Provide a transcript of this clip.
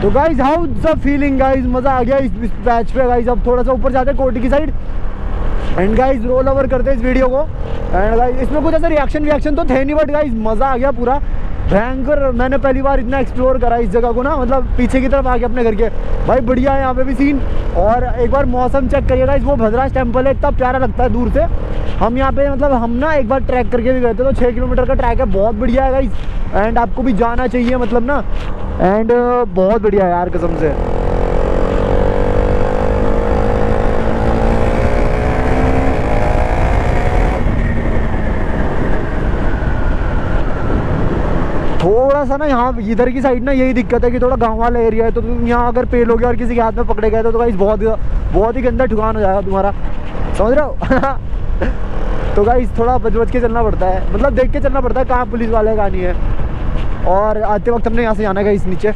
तो guys how the feeling guys, मज़ा आ गया इस पैच पे गाइज। अब थोड़ा सा ऊपर जाते हैं कोटी की side and guys roll over करते हैं इस वीडियो को। एंड गाइज इसमें कुछ ऐसा रिएक्शन तो थे नहीं, बट गाइज मज़ा आ गया पूरा भयंकर। मैंने पहली बार इतना एक्सप्लोर करा इस जगह को ना, मतलब पीछे की तरफ आ गया अपने घर के। भाई बढ़िया है यहाँ पे भी सीन। और एक बार मौसम चेक करिए गाइज, वो भद्राज टेम्पल है, इतना प्यारा लगता है दूर से। हम यहाँ पे मतलब हम ना एक बार ट्रैक करके भी गए थे, तो 6 किलोमीटर का ट्रैक है, बहुत बढ़िया है गाइज। एंड आपको भी जाना चाहिए मतलब ना, एंड बहुत बढ़िया है यार कसम से। थोड़ा सा ना यहाँ इधर की साइड ना यही दिक्कत है कि थोड़ा गांव वाला एरिया है, तो तुम यहाँ अगर पेलोगे और किसी के हाथ में पकड़े गए तो गाइस बहुत ही गंदा ठुकान हो जाएगा तुम्हारा, समझ रहे हो। तो गाइस थोड़ा बच के चलना पड़ता है, मतलब देख के चलना पड़ता है कहाँ पुलिस वाले कहाँ नहीं है। और आते वक्त हमने यहाँ से जाना है गाइस नीचे।